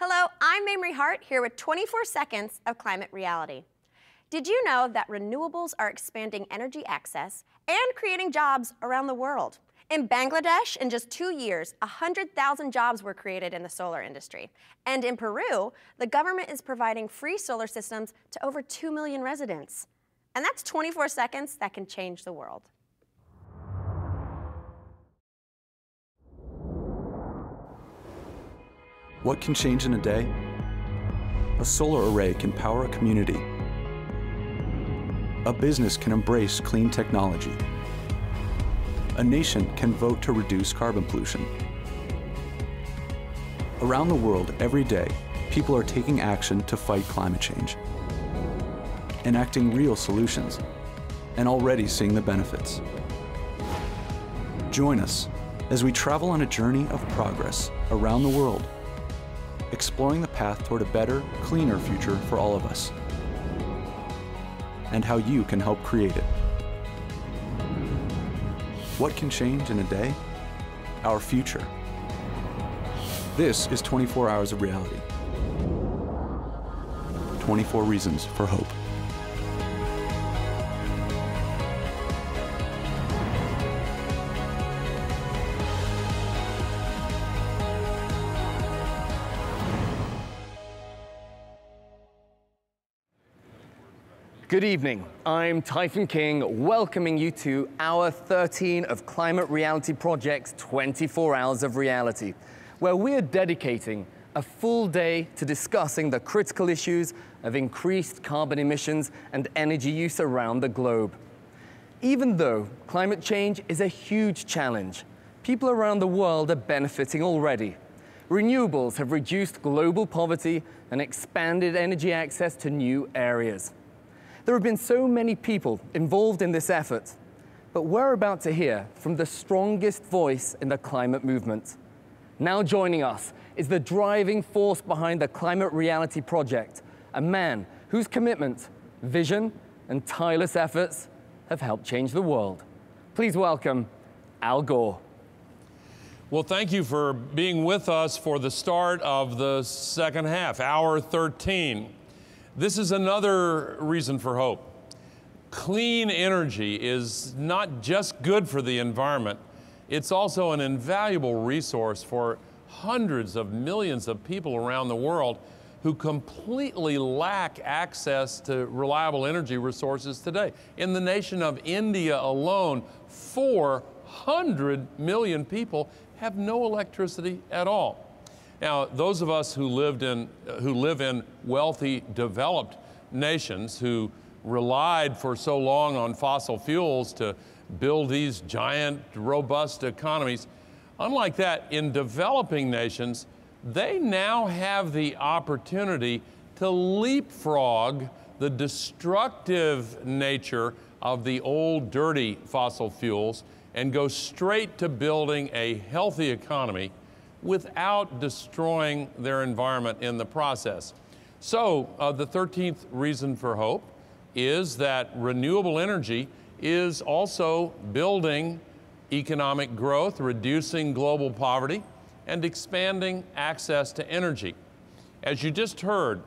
Hello, I'm Mamrie Hart here with 24 seconds of climate reality. Did you know that renewables are expanding energy access and creating jobs around the world? In Bangladesh, in just 2 years, 100,000 jobs were created in the solar industry. And in Peru, the government is providing free solar systems to over 2 million residents. And that's 24 seconds that can change the world. What can change in a day? A solar array can power a community. A business can embrace clean technology. A nation can vote to reduce carbon pollution. Around the world, every day, people are taking action to fight climate change, enacting real solutions, and already seeing the benefits. Join us as we travel on a journey of progress around the world, exploring the path toward a better, cleaner future for all of us, and how you can help create it. What can change in a day? Our future. This is 24 Hours of Reality. 24 Reasons for Hope. Good evening, I'm Typhon King, welcoming you to Hour 13 of Climate Reality Project's 24 Hours of Reality, where we are dedicating a full day to discussing the critical issues of increased carbon emissions and energy use around the globe. Even though climate change is a huge challenge, people around the world are benefiting already. Renewables have reduced global poverty and expanded energy access to new areas. There have been so many people involved in this effort, but we're about to hear from the strongest voice in the climate movement. Now joining us is the driving force behind the Climate Reality Project, a man whose commitment, vision, and tireless efforts have helped change the world. Please welcome Al Gore. Well, thank you for being with us for the start of the second half, Hour 13. This is another reason for hope. Clean energy is not just good for the environment, it's also an invaluable resource for hundreds of millions of people around the world who completely lack access to reliable energy resources today. In the nation of India alone, 400 million people have no electricity at all. Now, those of us who live in wealthy, developed nations who relied for so long on fossil fuels to build these giant, robust economies, unlike that, in developing nations, they now have the opportunity to leapfrog the destructive nature of the old, dirty fossil fuels and go straight to building a healthy economy without destroying their environment in the process. So the 13th reason for hope is that renewable energy is also building economic growth, reducing global poverty, and expanding access to energy. As you just heard,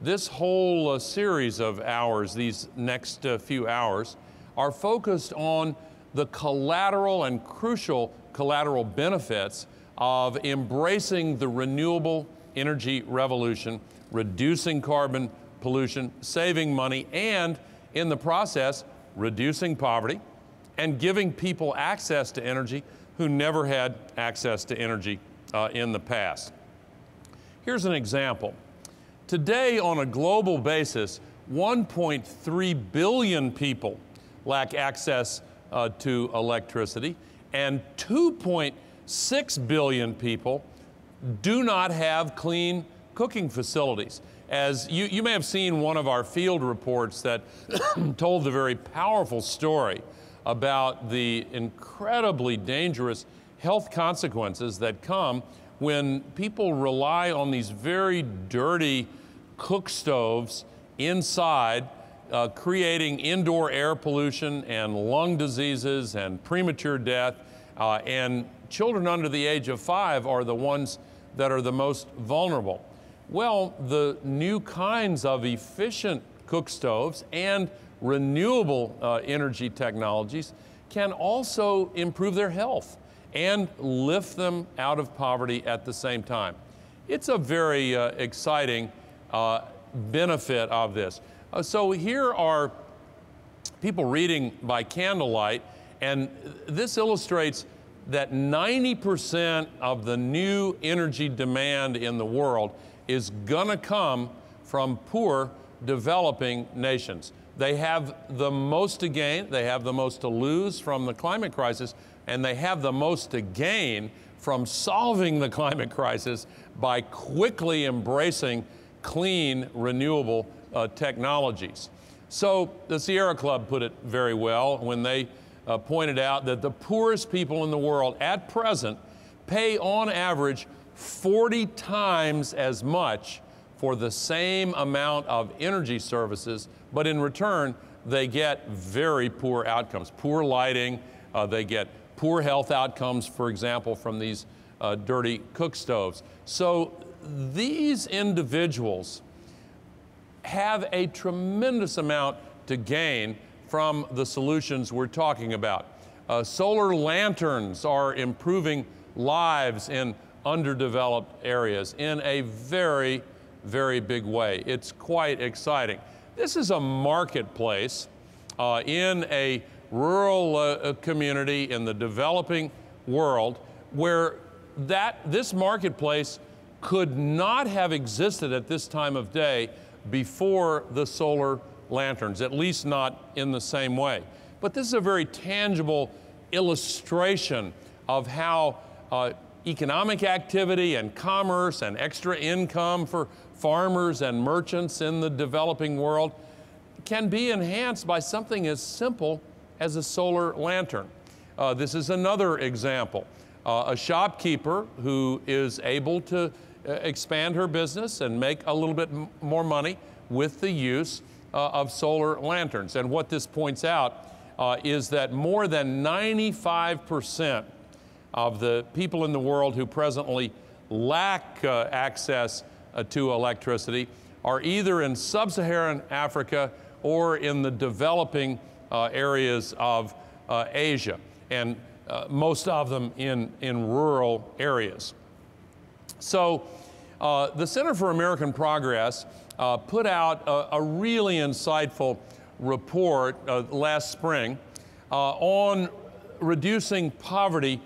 this whole series of hours, these next few hours, are focused on the collateral and crucial collateral benefits of embracing the renewable energy revolution, reducing carbon pollution, saving money, and in the process, reducing poverty and giving people access to energy who never had access to energy in the past. Here's an example. Today, on a global basis, 1.3 billion people lack access to electricity, and 2.6 billion people do not have clean cooking facilities. As you may have seen one of our field reports that told the very powerful story about the incredibly dangerous health consequences that come when people rely on these very dirty cook stoves inside, creating indoor air pollution and lung diseases and premature death, and children under the age of 5 are the ones that are the most vulnerable. Well, the new kinds of efficient cook stoves and renewable energy technologies can also improve their health and lift them out of poverty at the same time. It's a very exciting benefit of this. So here are people reading by candlelight, and this illustrates that 90% of the new energy demand in the world is gonna come from poor developing nations. They have the most to gain, they have the most to lose from the climate crisis, and they have the most to gain from solving the climate crisis by quickly embracing clean, renewable technologies. So the Sierra Club put it very well when they pointed out that the poorest people in the world at present pay on average 40 times as much for the same amount of energy services, but in return, they get very poor outcomes, poor lighting, they get poor health outcomes, for example, from these dirty cook stoves. So these individuals have a tremendous amount to gain from the solutions we're talking about. Solar lanterns are improving lives in underdeveloped areas in a very, very big way. It's quite exciting. This is a marketplace in a rural community in the developing world where this marketplace could not have existed at this time of day before the solar lanterns, at least not in the same way. But this is a very tangible illustration of how economic activity and commerce and extra income for farmers and merchants in the developing world can be enhanced by something as simple as a solar lantern. This is another example. A shopkeeper who is able to expand her business and make a little bit more money with the use of solar lanterns. And what this points out is that more than 95% of the people in the world who presently lack access to electricity are either in sub-Saharan Africa or in the developing areas of Asia, and most of them in rural areas. So the Center for American Progress put out a really insightful report last spring on reducing poverty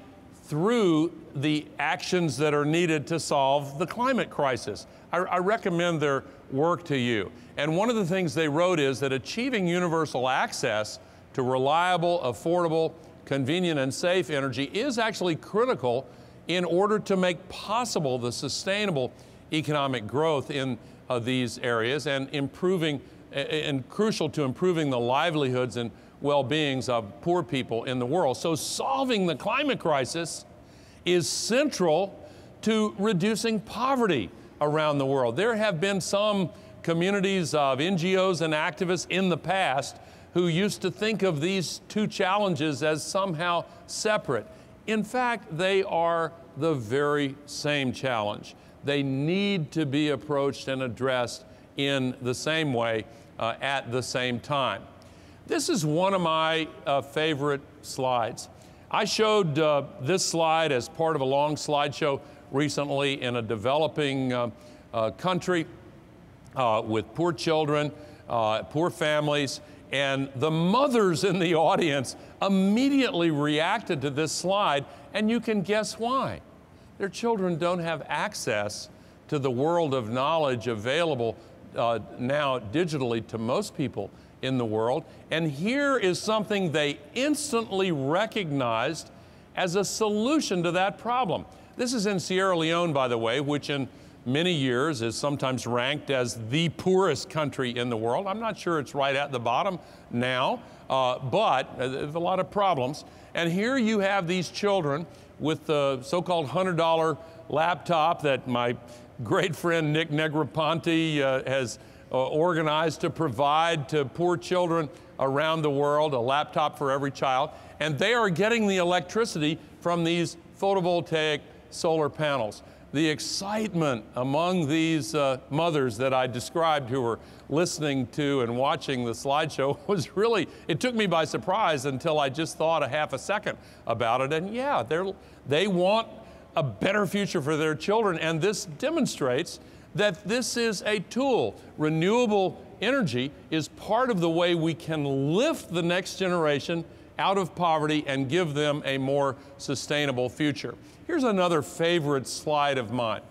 through the actions that are needed to solve the climate crisis. I recommend their work to you. And one of the things they wrote is that achieving universal access to reliable, affordable, convenient, and safe energy is actually critical in order to make possible the sustainable economic growth in these areas and crucial to improving the livelihoods and well-beings of poor people in the world. So solving the climate crisis is central to reducing poverty around the world. There have been some communities of NGOs and activists in the past who used to think of these two challenges as somehow separate. In fact, they are the very same challenge. They need to be approached and addressed in the same way at the same time. This is one of my favorite slides. I showed this slide as part of a long slideshow recently in a developing country with poor children, poor families, and the mothers in the audience immediately reacted to this slide, and you can guess why. Their children don't have access to the world of knowledge available now digitally to most people in the world. And here is something they instantly recognized as a solution to that problem. This is in Sierra Leone, by the way, which in many years is sometimes ranked as the poorest country in the world. I'm not sure it's right at the bottom now, but there's a lot of problems. And here you have these children with the so-called $100 laptop that my great friend Nick Negroponte has organized to provide to poor children around the world, a laptop for every child. And they are getting the electricity from these photovoltaic solar panels. the excitement among these mothers that I described who were listening to and watching the slideshow was really, it took me by surprise until I just thought a half a second about it. And yeah, they want a better future for their children, and this demonstrates that this is a tool. Renewable energy is part of the way we can lift the next generation out of poverty and give them a more sustainable future. Here's another favorite slide of mine.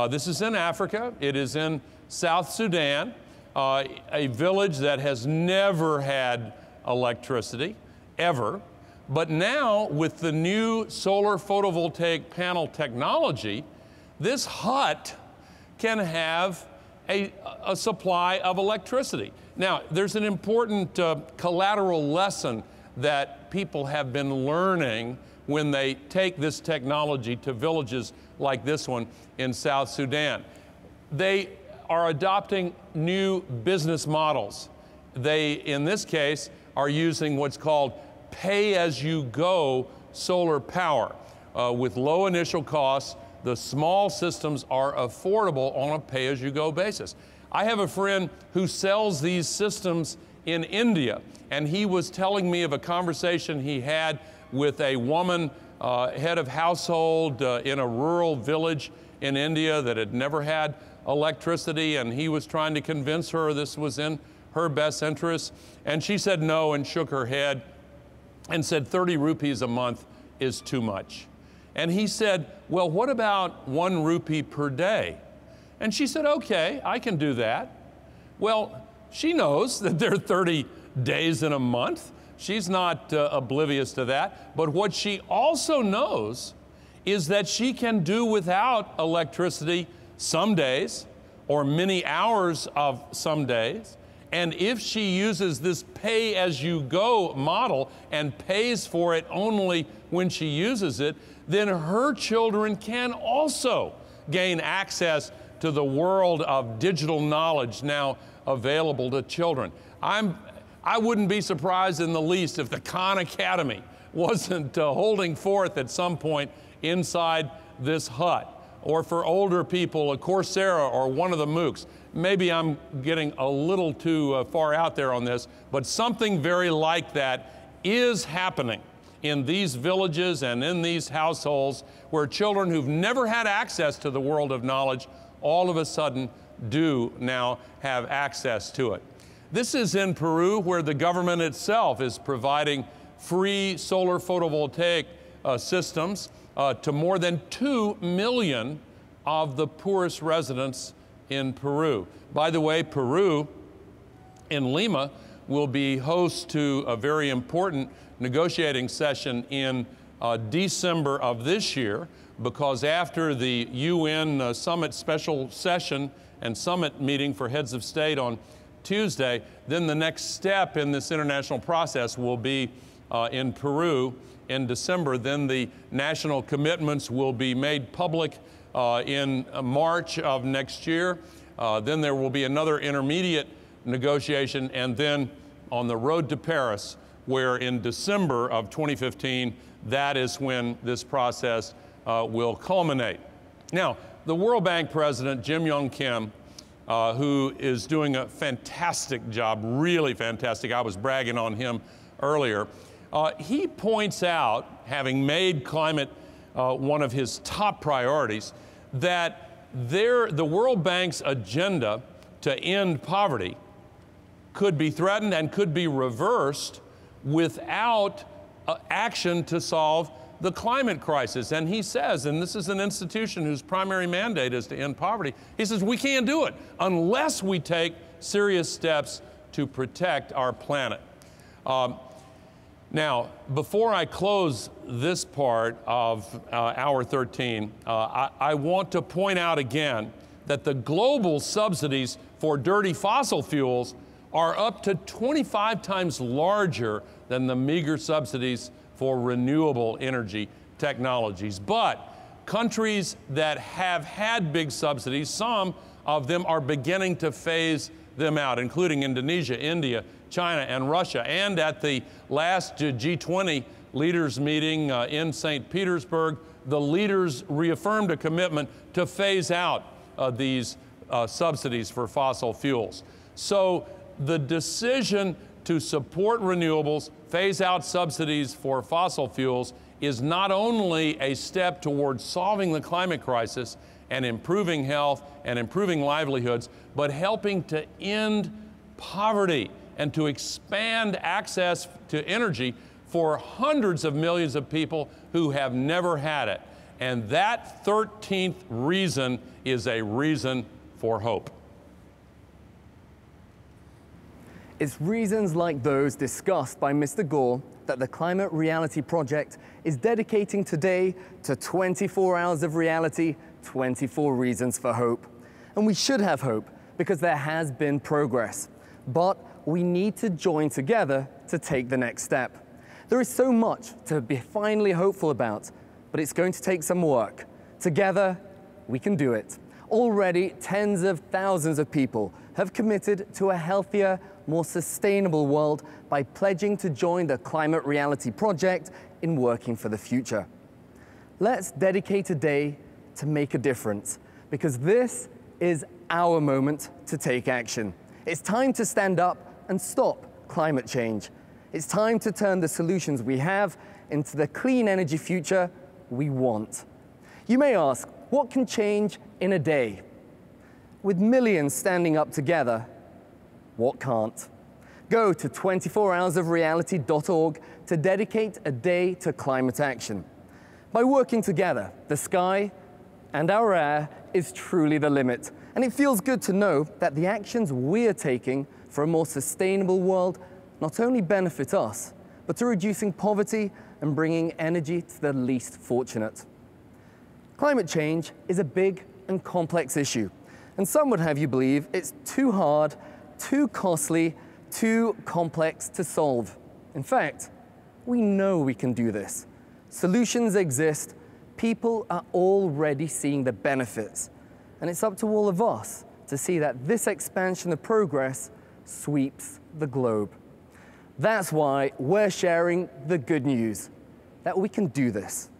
This is in Africa. It is in South Sudan, a village that has never had electricity, ever. But now, with the new solar photovoltaic panel technology, this hut can have a supply of electricity. Now, there's an important collateral lesson that people have been learning when they take this technology to villages like this one in South Sudan. They are adopting new business models. They, in this case, are using what's called pay-as-you-go solar power. With low initial costs, the small systems are affordable on a pay-as-you-go basis. I have a friend who sells these systems in India, and he was telling me of a conversation he had with a woman, head of household in a rural village in India that had never had electricity, and he was trying to convince her this was in her best interest. And she said no and shook her head and said 30 rupees a month is too much. And he said, well, what about 1 rupee per day? And she said, okay, I can do that. Well, she knows that there are 30 days in a month. She's not oblivious to that. But what she also knows is that she can do without electricity some days or many hours of some days. And if she uses this pay-as-you-go model and pays for it only when she uses it, then her children can also gain access to the world of digital knowledge now available to children. I wouldn't be surprised in the least if the Khan Academy wasn't holding forth at some point inside this hut. Or for older people, a Coursera or one of the MOOCs. Maybe I'm getting a little too far out there on this, but something very like that is happening in these villages and in these households where children who've never had access to the world of knowledge all of a sudden do now have access to it. This is in Peru, where the government itself is providing free solar photovoltaic systems to more than 2 million of the poorest residents in Peru. By the way, Peru in Lima will be host to a very important negotiating session in December of this year, because after the UN summit special session and summit meeting for heads of state on Tuesday, then the next step in this international process will be in Peru in December. Then the national commitments will be made public in March of next year. Then there will be another intermediate negotiation, and then on the road to Paris, where in December of 2015, that is when this process will culminate. Now, the World Bank president, Jim Yong Kim, who is doing a fantastic job, really fantastic. I was bragging on him earlier. He points out, having made climate one of his top priorities, that the World Bank's agenda to end poverty could be threatened and could be reversed without action to solve the climate crisis. And he says, and this is an institution whose primary mandate is to end poverty, he says we can't do it unless we take serious steps to protect our planet. Now, before I close this part of Hour 13, I want to point out again that the global subsidies for dirty fossil fuels are up to 25 times larger than the meager subsidies for renewable energy technologies. But countries that have had big subsidies, some of them are beginning to phase them out, including Indonesia, India, China, and Russia. And at the last G20 leaders meeting in St. Petersburg the leaders reaffirmed a commitment to phase out these subsidies for fossil fuels. So the decision to support renewables, phase out subsidies for fossil fuels, is not only a step towards solving the climate crisis and improving health and improving livelihoods, but helping to end poverty and to expand access to energy for hundreds of millions of people who have never had it. And that 13th reason is a reason for hope. It's reasons like those discussed by Mr. Gore that the Climate Reality Project is dedicating today to 24 hours of reality, 24 reasons for hope. And we should have hope because there has been progress. But we need to join together to take the next step. There is so much to be finally hopeful about, but it's going to take some work. Together, we can do it. Already, tens of thousands of people have committed to a healthier, more sustainable world by pledging to join the Climate Reality Project in working for the future. Let's dedicate a day to make a difference, because this is our moment to take action. It's time to stand up and stop climate change. It's time to turn the solutions we have into the clean energy future we want. You may ask, what can change in a day? With millions standing up together, what can't? Go to 24hoursofreality.org to dedicate a day to climate action. By working together, the sky and our air is truly the limit. And it feels good to know that the actions we're taking for a more sustainable world not only benefit us, but to reducing poverty and bringing energy to the least fortunate. Climate change is a big and complex issue, and some would have you believe it's too hard, too costly, too complex to solve. In fact, we know we can do this. Solutions exist. People are already seeing the benefits. And it's up to all of us to see that this expansion of progress sweeps the globe. That's why we're sharing the good news, that we can do this.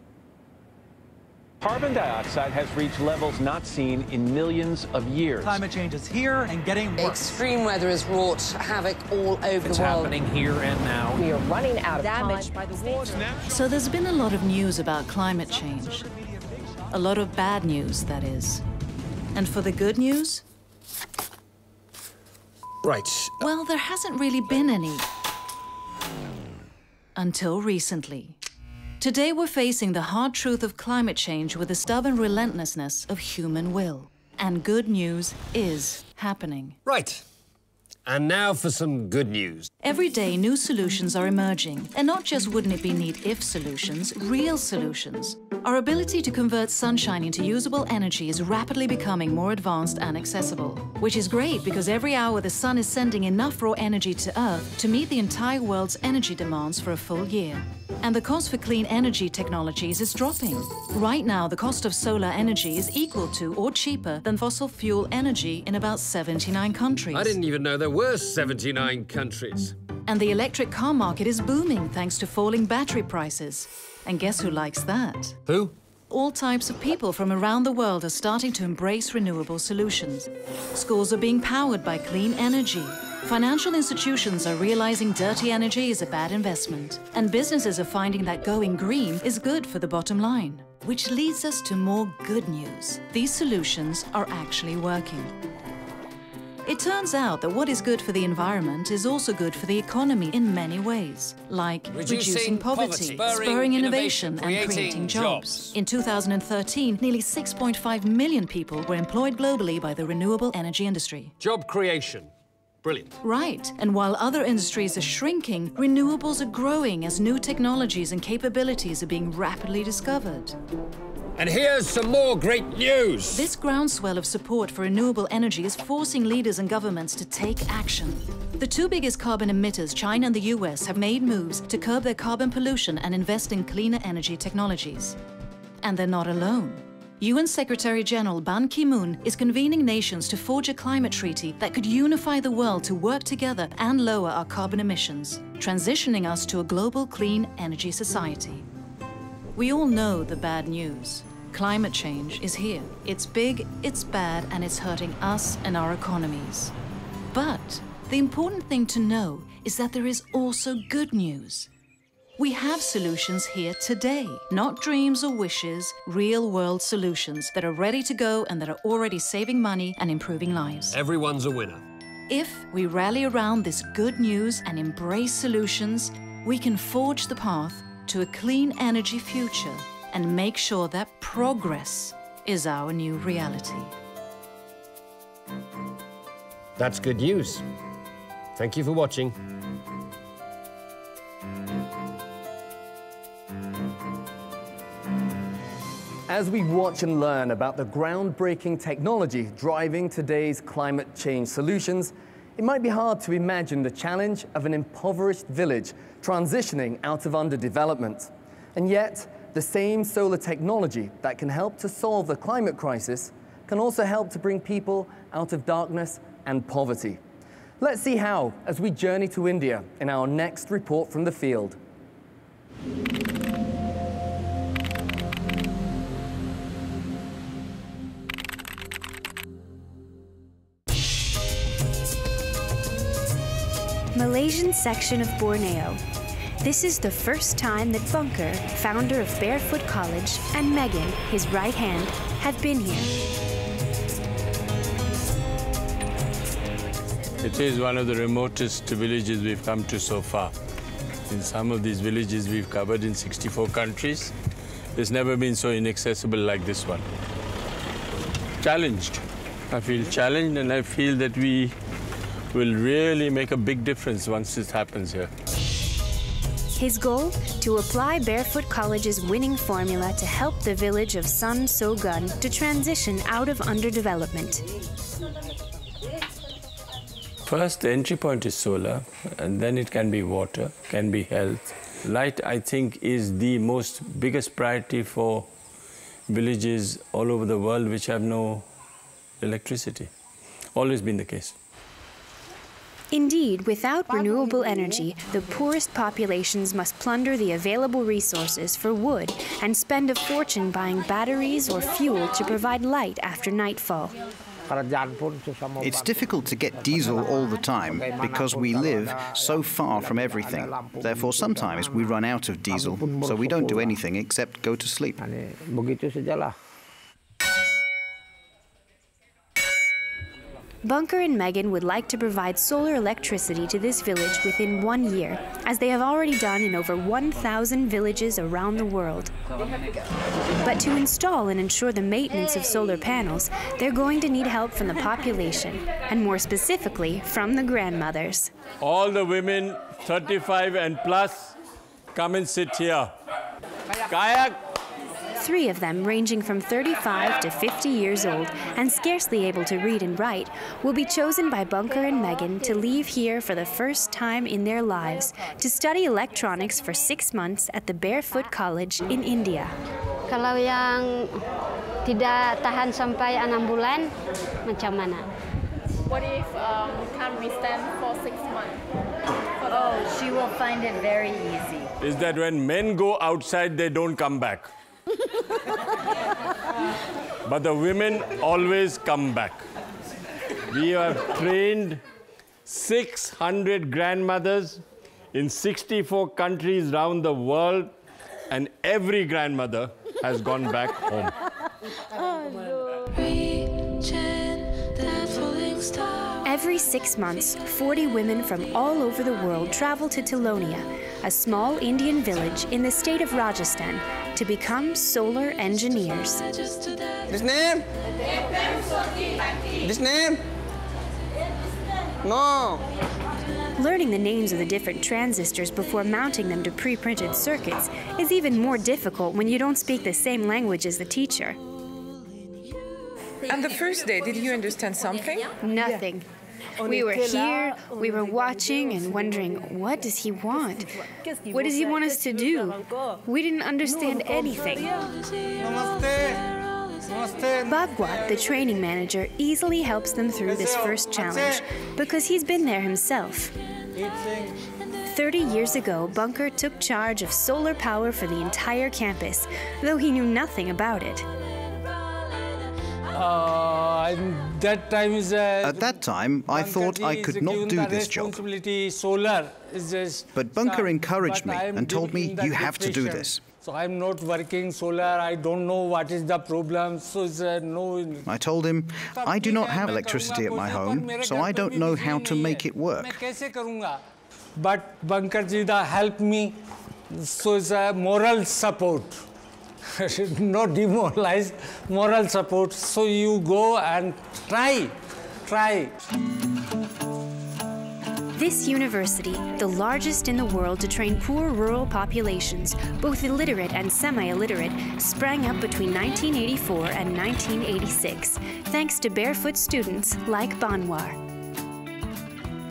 Carbon dioxide has reached levels not seen in millions of years. Climate change is here and getting worse. Extreme weather has wrought havoc all over the world. It's happening here and now. We are running out of damage time. by the water. So there's been a lot of news about climate change. A lot of bad news, that is. And for the good news? Right. Well, there hasn't really been any. Until recently. Today we're facing the hard truth of climate change with the stubborn relentlessness of human will. And good news is happening. Right. And now for some good news. Every day, new solutions are emerging. And not just wouldn't it be neat if solutions, real solutions. Our ability to convert sunshine into usable energy is rapidly becoming more advanced and accessible. Which is great because every hour the sun is sending enough raw energy to Earth to meet the entire world's energy demands for a full year. And the cost for clean energy technologies is dropping. Right now, the cost of solar energy is equal to or cheaper than fossil fuel energy in about 79 countries. I didn't even know there were 79 countries. And the electric car market is booming thanks to falling battery prices. And guess who likes that? Who? All types of people from around the world are starting to embrace renewable solutions. Schools are being powered by clean energy. Financial institutions are realizing dirty energy is a bad investment. And businesses are finding that going green is good for the bottom line. Which leads us to more good news. These solutions are actually working. It turns out that what is good for the environment is also good for the economy in many ways, like reducing poverty, spurring innovation, and creating jobs. In 2013, nearly 6.5 million people were employed globally by the renewable energy industry. Job creation. Brilliant. Right. And while other industries are shrinking, renewables are growing as new technologies and capabilities are being rapidly discovered. And here's some more great news. This groundswell of support for renewable energy is forcing leaders and governments to take action. The two biggest carbon emitters, China and the US, have made moves to curb their carbon pollution and invest in cleaner energy technologies. And they're not alone. UN Secretary-General Ban Ki-moon is convening nations to forge a climate treaty that could unify the world to work together and lower our carbon emissions, transitioning us to a global clean energy society. We all know the bad news. Climate change is here. It's big, it's bad, and it's hurting us and our economies. But the important thing to know is that there is also good news. We have solutions here today, not dreams or wishes, real-world solutions that are ready to go and that are already saving money and improving lives. Everyone's a winner. If we rally around this good news and embrace solutions, we can forge the path to a clean energy future and make sure that progress is our new reality. That's good news. Thank you for watching. As we watch and learn about the groundbreaking technology driving today's climate change solutions, it might be hard to imagine the challenge of an impoverished village transitioning out of underdevelopment. And yet, the same solar technology that can help to solve the climate crisis can also help to bring people out of darkness and poverty. Let's see how as we journey to India in our next report from the field. Malaysian section of Borneo. This is the first time that Bunker, founder of Barefoot College, and Megan, his right hand, have been here. It is one of the remotest villages we've come to so far. In some of these villages we've covered in 64 countries. There's never been so inaccessible like this one. Challenged. I feel challenged, and I feel that we will really make a big difference once this happens here. His goal? To apply Barefoot College's winning formula to help the village of Sun So Gun to transition out of underdevelopment. First, the entry point is solar, and then it can be water, can be health. Light, I think, is the biggest priority for villages all over the world which have no electricity. Always been the case. Indeed, without renewable energy, the poorest populations must plunder the available resources for wood and spend a fortune buying batteries or fuel to provide light after nightfall. It's difficult to get diesel all the time because we live so far from everything. Therefore, sometimes we run out of diesel, so we don't do anything except go to sleep. Bunker and Megan would like to provide solar electricity to this village within 1 year, as they have already done in over 1,000 villages around the world. But to install and ensure the maintenance of solar panels, they're going to need help from the population, and more specifically, from the grandmothers. All the women 35 and plus, come and sit here. Kayak. 3 of them, ranging from 35 to 50 years old and scarcely able to read and write, will be chosen by Bunker and Megan to leave here for the first time in their lives to study electronics for 6 months at the Barefoot College in India. Kalau yang tidak tahan sampai 6 bulan, macam mana? What if can't withstand for 6 months? Oh, she will find it very easy. Is that when men go outside, they don't come back. But the women always come back. We have trained 600 grandmothers in 64 countries around the world, and every grandmother has gone back home. Every 6 months, 40 women from all over the world travel to Tilonia, a small Indian village in the state of Rajasthan, to become solar engineers. This name? This name? No. Learning the names of the different transistors before mounting them to pre-printed circuits is even more difficult when you don't speak the same language as the teacher. On the first day, did you understand something? Nothing. We were here, we were watching and wondering, what does he want? What does he want us to do? We didn't understand anything. Bhagwat, the training manager, easily helps them through this first challenge because he's been there himself. 30 years ago, Bunker took charge of solar power for the entire campus, though he knew nothing about it. At that time, I thought I could not do this job. But Bunker encouraged me and told me, you have to do this. So I'm not working solar, I don't know what is the problem, so no... I told him, I do not have electricity at my home, so I don't know how to make it work. But Bunker ji helped me, so it's a moral support. Not demoralized, moral support. So you go and try. This university, the largest in the world to train poor rural populations, both illiterate and semi-illiterate, sprang up between 1984 and 1986, thanks to barefoot students like Banwar.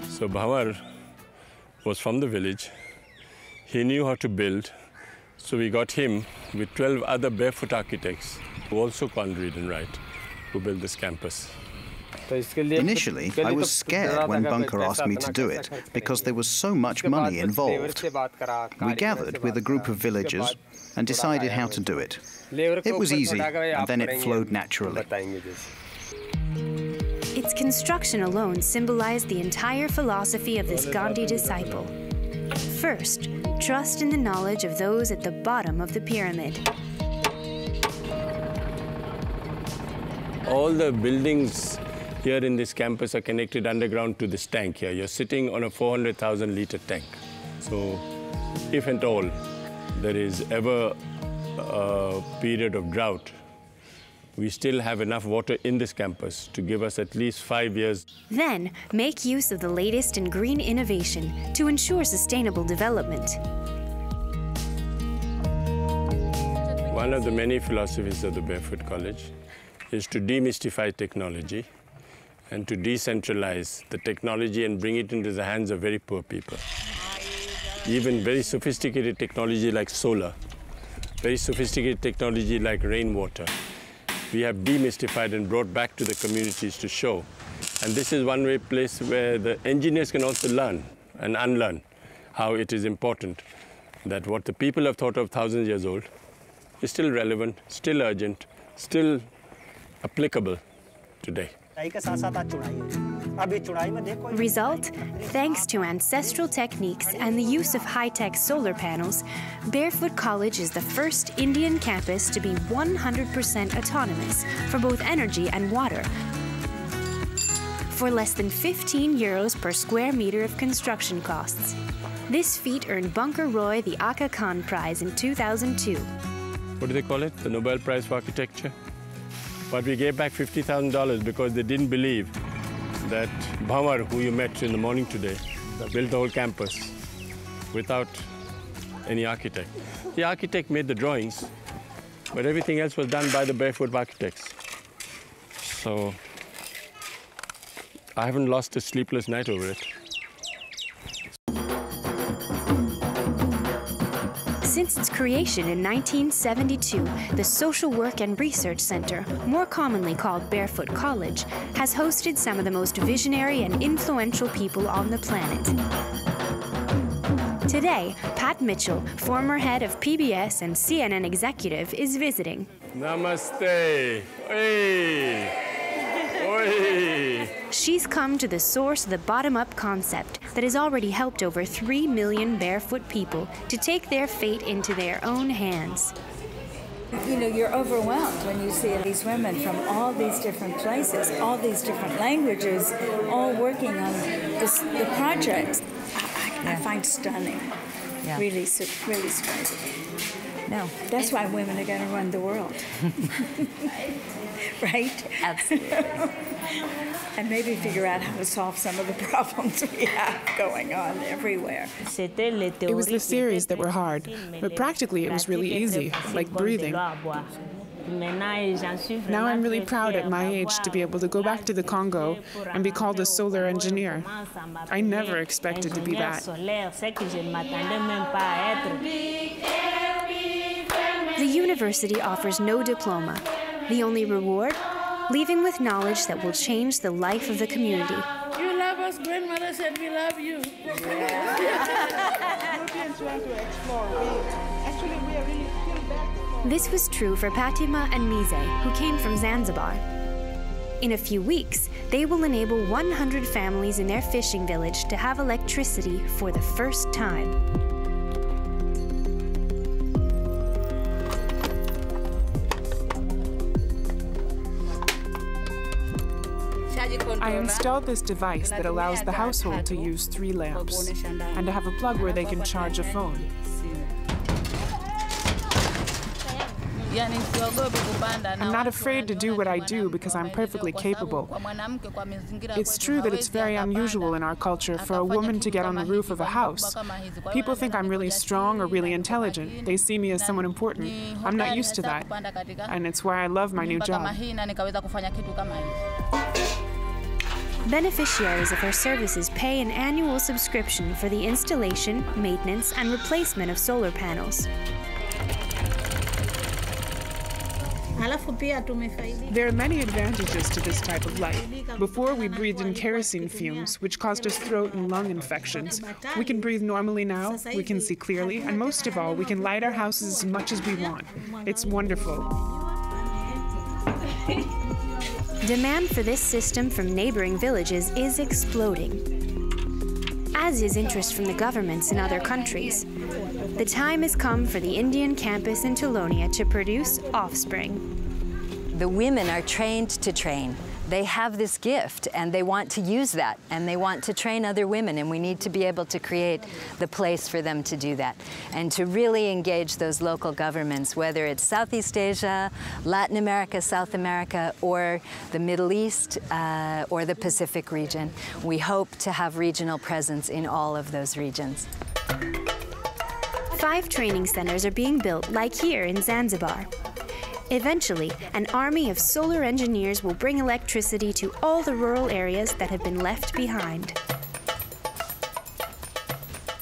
So Banwar was from the village. He knew how to build. So we got him with 12 other barefoot architects who also can't read and write, who built this campus. Initially, I was scared when Bunker asked me to do it, because there was so much money involved. We gathered with a group of villagers and decided how to do it. It was easy, and then it flowed naturally. Its construction alone symbolized the entire philosophy of this Gandhi disciple. First, trust in the knowledge of those at the bottom of the pyramid. All the buildings here in this campus are connected underground to this tank here. You're sitting on a 400,000 litre tank. So if at all there is ever a period of drought, we still have enough water in this campus to give us at least 5 years. Then, make use of the latest in green innovation to ensure sustainable development. One of the many philosophies of the Barefoot College is to demystify technology and to decentralize the technology and bring it into the hands of very poor people. Even very sophisticated technology like solar, very sophisticated technology like rainwater, we have demystified and brought back to the communities to show. And this is one place where the engineers can also learn and unlearn how it is important that what the people have thought of thousands of years old is still relevant, still urgent, still applicable today. Result? Thanks to ancestral techniques and the use of high-tech solar panels, Barefoot College is the first Indian campus to be 100% autonomous for both energy and water, for less than 15 euros per square meter of construction costs. This feat earned Bunker Roy the Aga Khan Prize in 2002. What do they call it? The Nobel Prize for Architecture? But we gave back $50,000 because they didn't believe that Banwar, who you met in the morning today, built the whole campus without any architect. The architect made the drawings, but everything else was done by the barefoot architects. So I haven't lost a sleepless night over it. Since its creation in 1972, the Social Work and Research Center, more commonly called Barefoot College, has hosted some of the most visionary and influential people on the planet. Today, Pat Mitchell, former head of PBS and CNN executive, is visiting. Namaste. Hey. Oi. She's come to the source of the bottom-up concept that has already helped over 3 million barefoot people to take their fate into their own hands. You know, you're overwhelmed when you see these women from all these different places, all these different languages, all working on the projects. I find stunning, really surprising. No, that's why women are going to run the world. Right? Absolutely. And maybe figure out how to solve some of the problems we have going on everywhere. It was the theories that were hard, but practically it was really easy, like breathing. Now I'm really proud at my age to be able to go back to the Congo and be called a solar engineer. I never expected to be that. The university offers no diploma. The only reward? Leaving with knowledge that will change the life of the community. You love Papa's grandmother said we love you. Europeans want to explore. Actually, we are really still back. This was true for Fatima and Mise, who came from Zanzibar. In a few weeks, they will enable 100 families in their fishing village to have electricity for the first time. I installed this device that allows the household to use 3 lamps and to have a plug where they can charge a phone. I'm not afraid to do what I do because I'm perfectly capable. It's true that it's very unusual in our culture for a woman to get on the roof of a house. People think I'm really strong or really intelligent. They see me as someone important. I'm not used to that, and it's why I love my new job. Beneficiaries of her services pay an annual subscription for the installation, maintenance, and replacement of solar panels. There are many advantages to this type of light. Before, we breathed in kerosene fumes, which caused us throat and lung infections. We can breathe normally now, we can see clearly, and most of all, we can light our houses as much as we want. It's wonderful. Demand for this system from neighboring villages is exploding, as is interest from the governments in other countries. The time has come for the Indian campus in Tulonia to produce offspring. The women are trained to train. They have this gift and they want to use that and they want to train other women, and we need to be able to create the place for them to do that and to really engage those local governments, whether it's Southeast Asia, Latin America, South America, or the Middle East or the Pacific region. We hope to have regional presence in all of those regions. 5 training centers are being built, like here in Zanzibar. Eventually, an army of solar engineers will bring electricity to all the rural areas that have been left behind.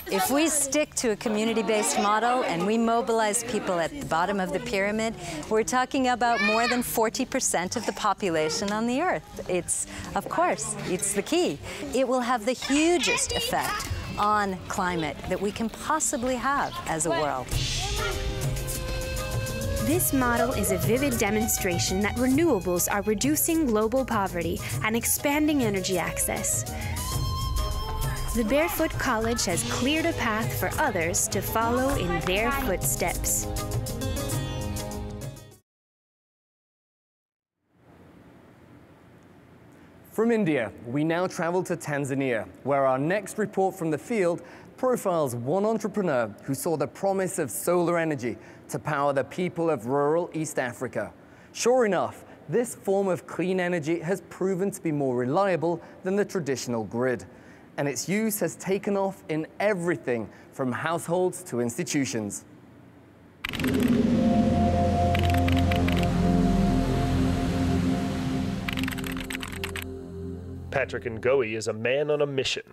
If we stick to a community-based model and we mobilize people at the bottom of the pyramid, we're talking about more than 40% of the population on the Earth. It's, of course, it's the key. It will have the hugest effect on climate that we can possibly have as a world. This model is a vivid demonstration that renewables are reducing global poverty and expanding energy access. The Barefoot College has cleared a path for others to follow in their footsteps. From India, we now travel to Tanzania, where our next report from the field profiles one entrepreneur who saw the promise of solar energy to power the people of rural East Africa. Sure enough, this form of clean energy has proven to be more reliable than the traditional grid, and its use has taken off in everything from households to institutions. Patrick Ngowi is a man on a mission.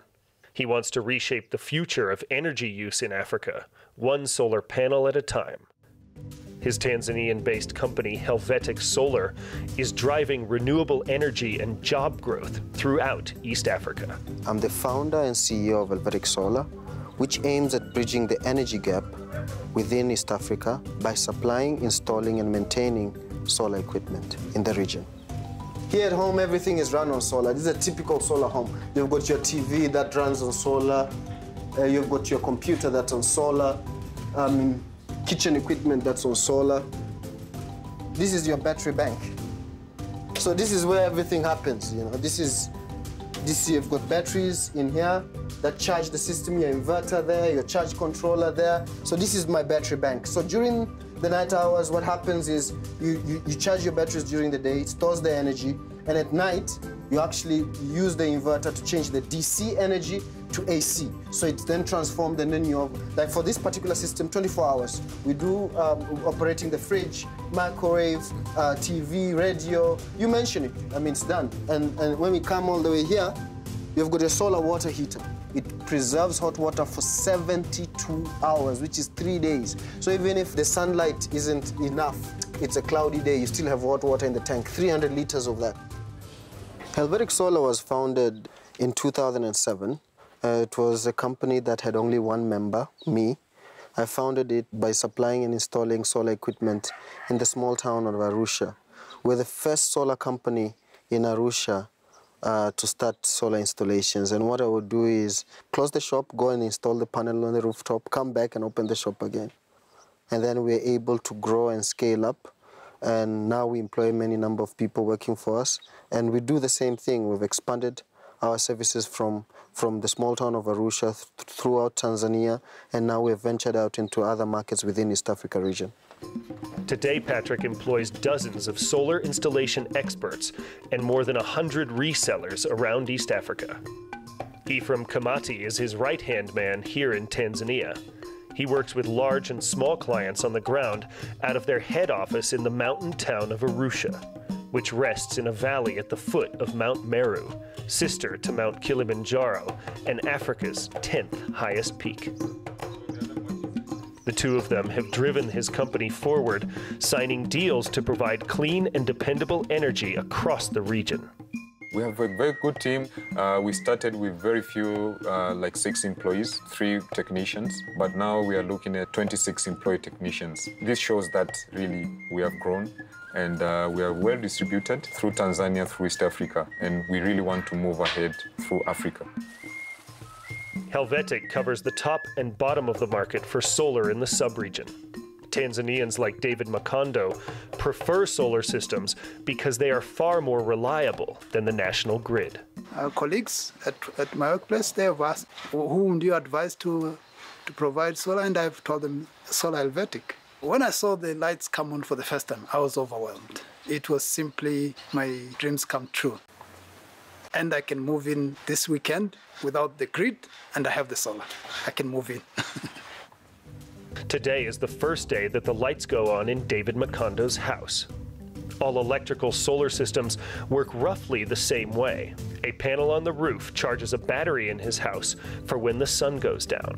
He wants to reshape the future of energy use in Africa, one solar panel at a time. His Tanzanian-based company, Helvetic Solar, is driving renewable energy and job growth throughout East Africa. I'm the founder and CEO of Helvetic Solar, which aims at bridging the energy gap within East Africa by supplying, installing, and maintaining solar equipment in the region. Here at home, everything is run on solar. This is a typical solar home. You've got your TV that runs on solar. You've got your computer that's on solar. Kitchen equipment that's on solar. This is your battery bank. So this is where everything happens. You know, this you've got batteries in here that charge the system. Your inverter there, your charge controller there. So this is my battery bank. So during the night hours, what happens is you charge your batteries during the day, it stores the energy, and at night, you actually use the inverter to change the DC energy to AC. So it's then transformed, and then like for this particular system, 24 hours. We do operating the fridge, microwave, TV, radio, you mention it, I mean, it's done. And when we come all the way here, you've got a solar water heater. It preserves hot water for 72 hours, which is 3 days. So even if the sunlight isn't enough, it's a cloudy day, you still have hot water in the tank, 300 liters of that. Helvetic Solar was founded in 2007. It was a company that had only one member, me. I founded it by supplying and installing solar equipment in the small town of Arusha. We're the first solar company in Arusha to start solar installations. And what I would do is close the shop, go and install the panel on the rooftop, come back and open the shop again. And then we're able to grow and scale up. And now we employ many number of people working for us. And we do the same thing. We've expanded our services from the small town of Arusha throughout Tanzania, and now we've ventured out into other markets within East Africa region. Today, Patrick employs dozens of solar installation experts and more than 100 resellers around East Africa. Ephraim Kamati is his right-hand man here in Tanzania. He works with large and small clients on the ground out of their head office in the mountain town of Arusha, which rests in a valley at the foot of Mount Meru, sister to Mount Kilimanjaro and Africa's 10th highest peak. The two of them have driven his company forward, signing deals to provide clean and dependable energy across the region. We have a very good team. We started with very few, like 6 employees, 3 technicians, but now we are looking at 26 employee technicians. This shows that really we have grown, and we are well distributed through Tanzania, through East Africa, and we really want to move ahead through Africa. Helvetic covers the top and bottom of the market for solar in the sub-region. Tanzanians like David Makondo prefer solar systems because they are far more reliable than the national grid. Our colleagues at my workplace, they have asked, whom do you advise to provide solar? And I've told them Solar Helvetic. When I saw the lights come on for the first time, I was overwhelmed. It was simply my dreams come true. And I can move in this weekend without the grid, and I have the solar. I can move in. Today is the first day that the lights go on in David Makondo's house. All electrical solar systems work roughly the same way. A panel on the roof charges a battery in his house for when the sun goes down.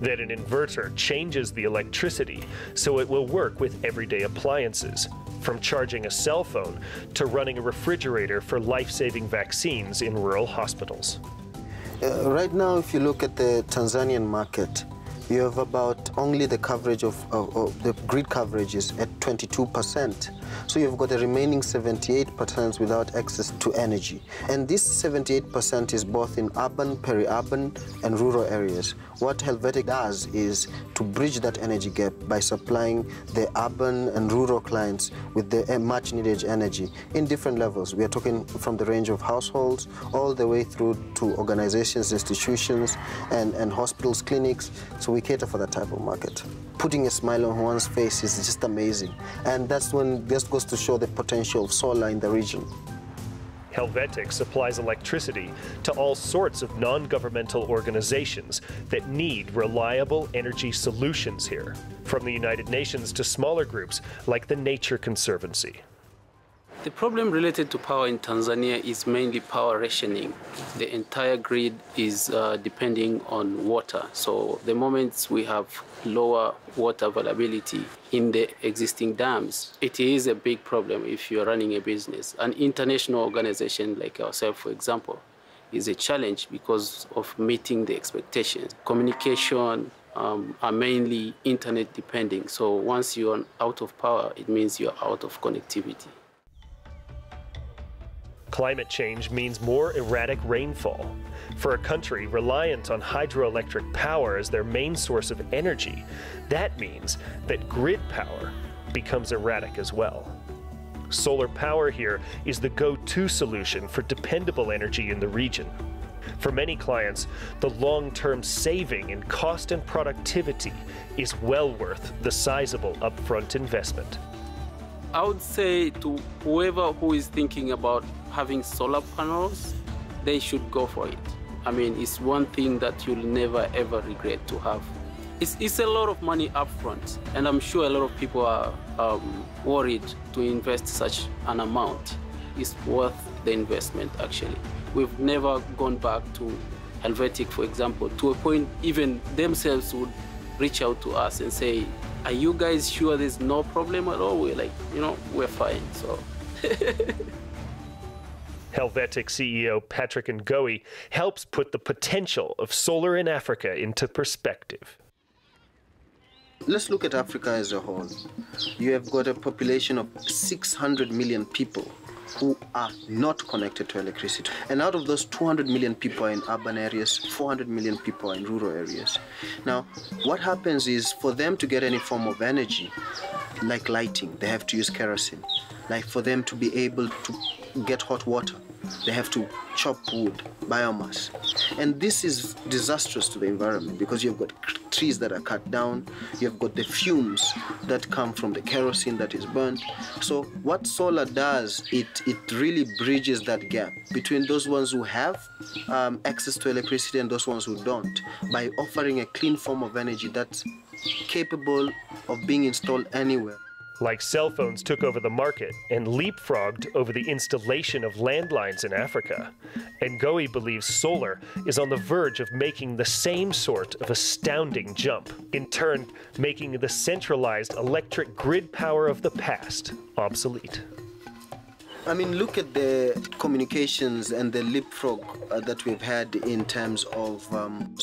Then an inverter changes the electricity so it will work with everyday appliances, from charging a cell phone to running a refrigerator for life-saving vaccines in rural hospitals. Right now, if you look at the Tanzanian market, you have about only the coverage of the grid coverage is at 22%. So you've got the remaining 78% without access to energy. And this 78% is both in urban, peri-urban, and rural areas. What Helvetic does is to bridge that energy gap by supplying the urban and rural clients with the much needed energy in different levels. We are talking from the range of households all the way through to organizations, institutions, and hospitals, clinics. So we cater for that type of market. Putting a smile on one's face is just amazing. And that's when this goes to show the potential of solar in the region. Helvetic supplies electricity to all sorts of non-governmental organizations that need reliable energy solutions here, from the United Nations to smaller groups like the Nature Conservancy. The problem related to power in Tanzania is mainly power rationing. The entire grid is depending on water. So the moment we have lower water availability in the existing dams, it is a big problem if you're running a business. An international organization like ourselves, for example, is a challenge because of meeting the expectations. Communication are mainly internet depending. So once you're out of power, it means you're out of connectivity. Climate change means more erratic rainfall. For a country reliant on hydroelectric power as their main source of energy, that means that grid power becomes erratic as well. Solar power here is the go-to solution for dependable energy in the region. For many clients, the long-term saving in cost and productivity is well worth the sizable upfront investment. I would say to whoever who is thinking about having solar panels, they should go for it. I mean, it's one thing that you'll never ever regret to have. It's a lot of money upfront, and I'm sure a lot of people are worried to invest such an amount. It's worth the investment, actually. We've never gone back to Helvetic, for example, to a point even themselves would reach out to us and say, are you guys sure there's no problem at all? We're like, you know, we're fine, so. Helvetic CEO Patrick Ngowi helps put the potential of solar in Africa into perspective. Let's look at Africa as a whole. You have got a population of 600 million people who are not connected to electricity. And out of those 200 million people are in urban areas, 400 million people are in rural areas. Now, what happens is for them to get any form of energy, like lighting, they have to use kerosene. Like for them to be able to get hot water, they have to chop wood, biomass. And this is disastrous to the environment because you've got trees that are cut down, you've got the fumes that come from the kerosene that is burnt. So what solar does, it really bridges that gap between those ones who have access to electricity and those ones who don't, by offering a clean form of energy that's capable of being installed anywhere. Like cell phones took over the market and leapfrogged over the installation of landlines in Africa, Ngowi believes solar is on the verge of making the same sort of astounding jump, in turn making the centralized electric grid power of the past obsolete. I mean, look at the communications and the leapfrog that we've had in terms of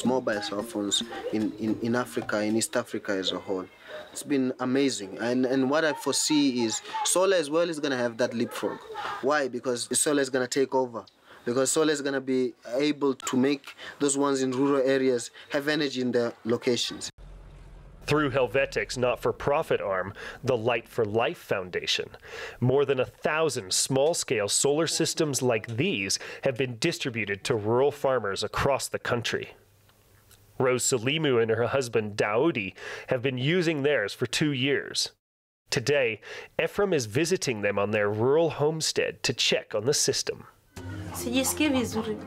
mobile cell phones in Africa, in East Africa as a whole. It's been amazing. And what I foresee is solar as well is going to have that leapfrog. Why? Because solar is going to take over. Because solar is going to be able to make those ones in rural areas have energy in their locations. Through Helvetic's not-for-profit arm, the Light for Life Foundation, more than 1,000 small-scale solar systems like these have been distributed to rural farmers across the country. Rose Salimu and her husband Daudi have been using theirs for 2 years. Today, Ephraim is visiting them on their rural homestead to check on the system. Sijisikii vizuri.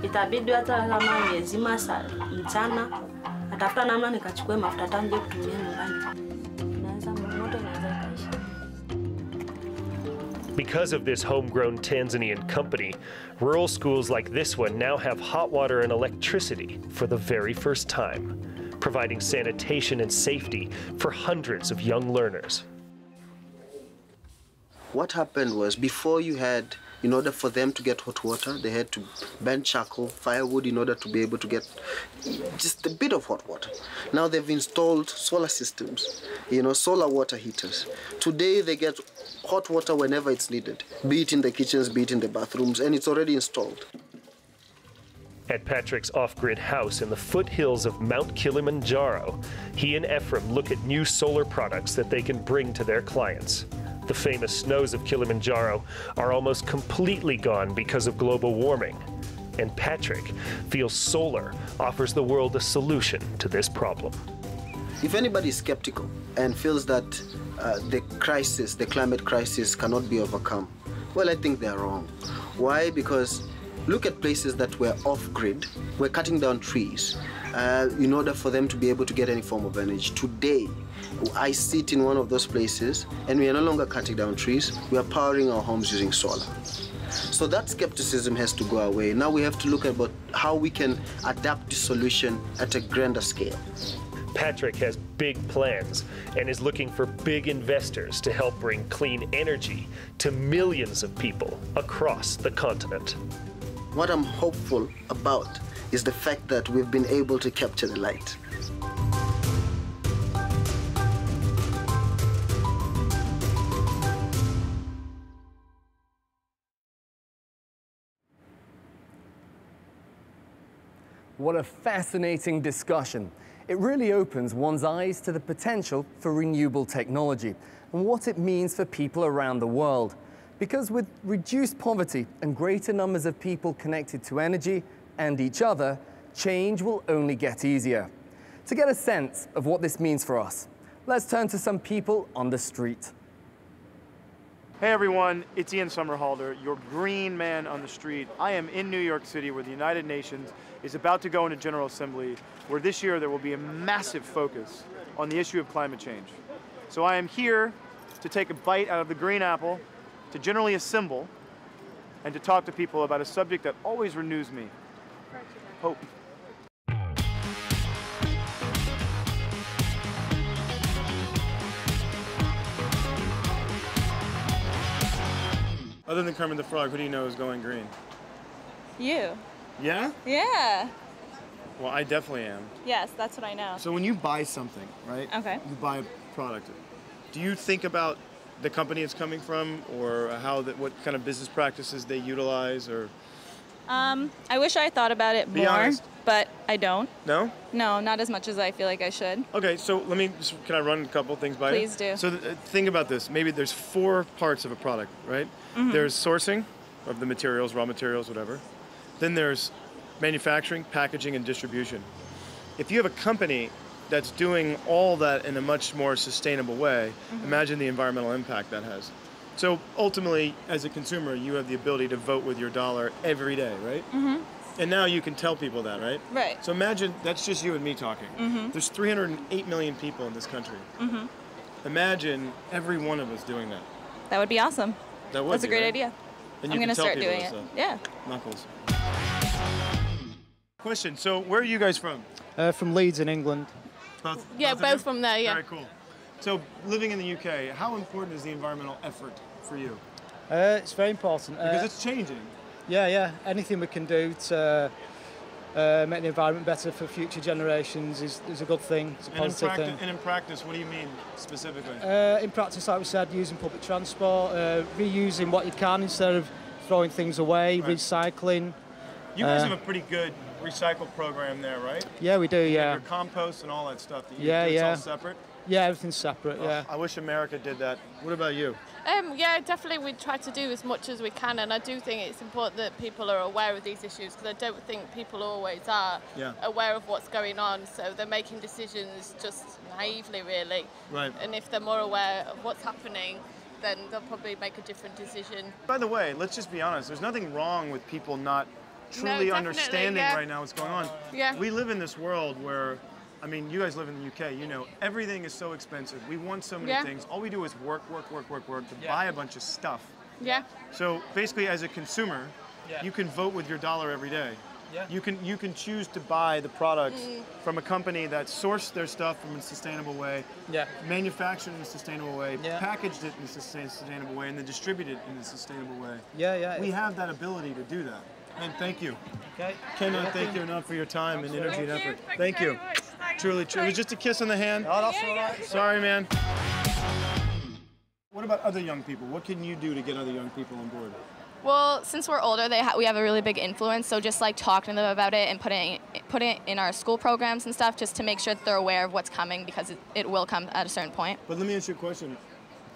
Itabidi hata kama miezi mchana natafuta namna nikachukue mafuta tangu nje kutumia nyumbani. Naweza moto naweza kaisha. Because of this homegrown Tanzanian company, rural schools like this one now have hot water and electricity for the very first time, providing sanitation and safety for hundreds of young learners. What happened was, before you had, in order for them to get hot water, they had to burn charcoal, firewood, in order to be able to get just a bit of hot water. Now they've installed solar systems, solar water heaters. Today they get hot water whenever it's needed, be it in the kitchens, be it in the bathrooms, and it's already installed. At Patrick's off-grid house in the foothills of Mount Kilimanjaro, he and Ephraim look at new solar products that they can bring to their clients. The famous snows of Kilimanjaro are almost completely gone because of global warming, and Patrick feels solar offers the world a solution to this problem. If anybody is skeptical and feels that the climate crisis cannot be overcome, well, I think they're wrong. Why? Because look at places that were off-grid. We're cutting down trees in order for them to be able to get any form of energy. Today, I sit in one of those places, and we are no longer cutting down trees. We are powering our homes using solar. So that skepticism has to go away. Now we have to look at how we can adapt the solution at a grander scale. Patrick has big plans and is looking for big investors to help bring clean energy to millions of people across the continent. What I'm hopeful about is the fact that we've been able to capture the light. What a fascinating discussion. It really opens one's eyes to the potential for renewable technology and what it means for people around the world. Because with reduced poverty and greater numbers of people connected to energy and each other, change will only get easier. To get a sense of what this means for us, let's turn to some people on the street. Hey everyone, it's Ian Somerhalder, your green man on the street. I am in New York City, where the United Nations is about to go into General Assembly, where this year there will be a massive focus on the issue of climate change. So I am here to take a bite out of the green apple, to generally assemble, and to talk to people about a subject that always renews me: hope. Other than Kermit the Frog, who do you know is going green? You. Yeah? Yeah. Well, I definitely am. Yes, that's what I know. So when you buy something, right? Okay. You buy a product. Do you think about the company it's coming from, or what kind of business practices they utilize, or? I wish I thought about it Be more, honest. but I don't. No? No, not as much as I feel like I should. Okay, so can I run a couple things by you? Please do. So think about this. Maybe there's 4 parts of a product, right? Mhm. There's sourcing of the materials, raw materials, whatever. Then there's manufacturing, packaging, and distribution. If you have a company that's doing all that in a much more sustainable way, imagine the environmental impact that has. So ultimately, as a consumer, you have the ability to vote with your dollar every day, right? Mm-hmm. And now you can tell people that, right? Right. So imagine, that's just you and me talking. Mhm. There's 308 million people in this country. Mm-hmm. Imagine every one of us doing that. That would be awesome. That would That's a be, great right? idea. And I'm you going to can tell start people doing this it. stuff. Yeah. Knuckles. Question, so where are you guys from? From Leeds in England. Both Both of you? from there, yeah. Very cool. So living in the UK, how important is the environmental effort for you? It's very important. Because it's changing. Yeah. Anything we can do to make the environment better for future generations is a good thing. It's a positive thing. And in practice, what do you mean specifically? In practice, like we said, using public transport, reusing what you can instead of throwing things away, recycling. You guys have a pretty good recycle program there, right? Yeah, we do, You yeah. have your compost and all that stuff. That you, Yeah, it's yeah. all separate? Yeah, everything's separate, yeah. I wish America did that. What about you? Yeah, definitely we try to do as much as we can, and I do think it's important that people are aware of these issues, because I don't think people always are aware of what's going on, so they're making decisions just naively, really. Right. And if they're more aware of what's happening, then they'll probably make a different decision. By the way, let's just be honest. There's nothing wrong with people not truly definitely, understanding yeah. right now what's going on. Yeah. We live in this world where, I mean, you guys live in the UK, you know, everything is so expensive. We want so many Yeah. things. All we do is work to buy a bunch of stuff. Yeah. So basically, as a consumer, Yeah. you can vote with your dollar every day. Yeah. You can choose to buy the products from a company that sourced their stuff from a sustainable way, manufactured in a sustainable way, packaged it in a sustainable way, and then distributed it in a sustainable way. Yeah. We have that ability to do that. And thank you. Okay. Cannot thank you enough for your time and energy and effort. Thank you. Truly. It was just a kiss on the hand. Oh, that's all right. Sorry, man. What about other young people? What can you do to get other young people on board? Well, since we're older, we have a really big influence, so just like talking to them about it and putting it in our school programs and stuff, just to make sure that they're aware of what's coming, because it will come at a certain point. But let me ask you a question.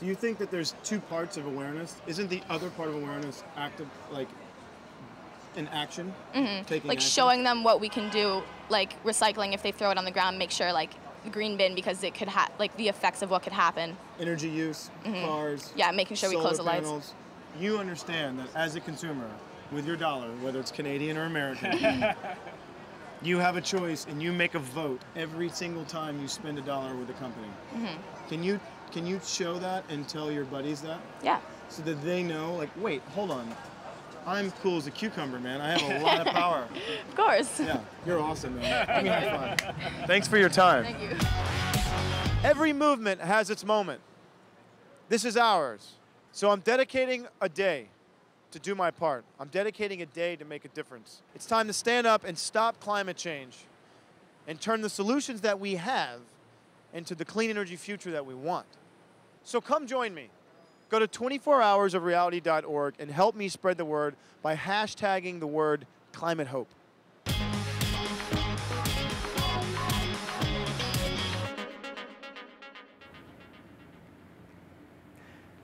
Do you think that there's 2 parts of awareness? Isn't the other part of awareness active, like in action? Mm-hmm. Taking Like action? showing them what we can do, like recycling if they throw it on the ground, make sure like the green bin, because it could like the effects of what could happen. Energy use, cars. Yeah, making sure we close the solar lights. panels. You understand that as a consumer, with your dollar, whether it's Canadian or American, you have a choice and you make a vote every single time you spend $1 with a company. Mm-hmm. Can you show that and tell your buddies that? Yeah. So that they know, like, wait, hold on. I'm cool as a cucumber, man. I have a lot of power. Of course. Yeah, you're awesome, man. Give me a high five. Thanks for your time. Thank you. Every movement has its moment. This is ours. So I'm dedicating a day to do my part. I'm dedicating a day to make a difference. It's time to stand up and stop climate change and turn the solutions that we have into the clean energy future that we want. So come join me. Go to 24hoursofreality.org and help me spread the word by hashtagging the word climate hope.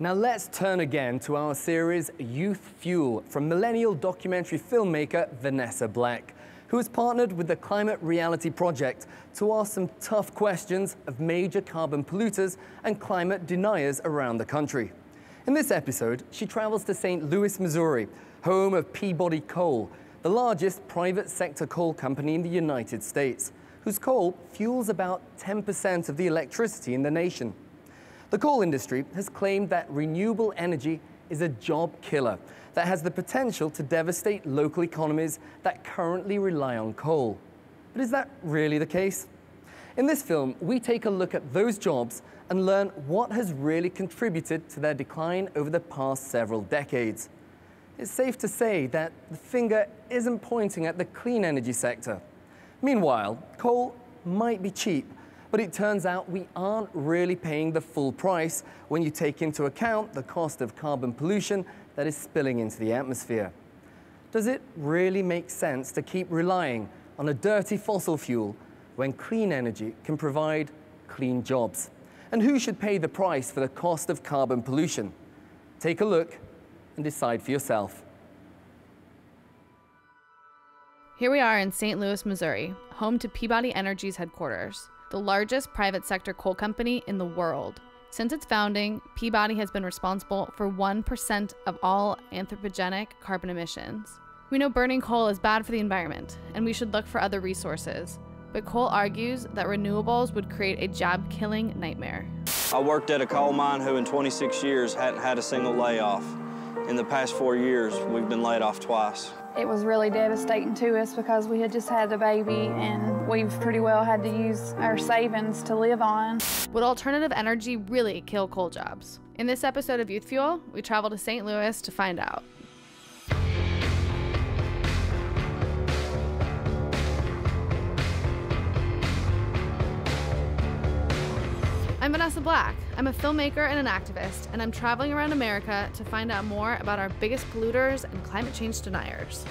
Now let's turn again to our series Youth Fuel from millennial documentary filmmaker Vanessa Black, who has partnered with the Climate Reality Project to ask some tough questions of major carbon polluters and climate deniers around the country. In this episode, she travels to St. Louis, Missouri, home of Peabody Coal, the largest private sector coal company in the United States, whose coal fuels about 10% of the electricity in the nation. The coal industry has claimed that renewable energy is a job killer that has the potential to devastate local economies that currently rely on coal. But is that really the case? In this film, we take a look at those jobs and learn what has really contributed to their decline over the past several decades. it's safe to say that the finger isn't pointing at the clean energy sector. Meanwhile, coal might be cheap, but it turns out we aren't really paying the full price when you take into account the cost of carbon pollution that is spilling into the atmosphere. Does it really make sense to keep relying on a dirty fossil fuel when clean energy can provide clean jobs? And who should pay the price for the cost of carbon pollution? Take a look and decide for yourself. Here we are in St. Louis, Missouri, home to Peabody Energy's headquarters, the largest private sector coal company in the world. Since its founding, Peabody has been responsible for 1% of all anthropogenic carbon emissions. We know burning coal is bad for the environment, and we should look for other resources. But coal argues that renewables would create a job-killing nightmare. I worked at a coal mine who in 26 years hadn't had a single layoff. In the past 4 years, we've been laid off twice. It was really devastating to us because we had just had a baby and we've pretty well had to use our savings to live on. Would alternative energy really kill coal jobs? In this episode of Youth Fuel, we travel to St. Louis to find out. I'm Vanessa Black. I'm a filmmaker and an activist, and I'm traveling around America to find out more about our biggest polluters and climate change deniers.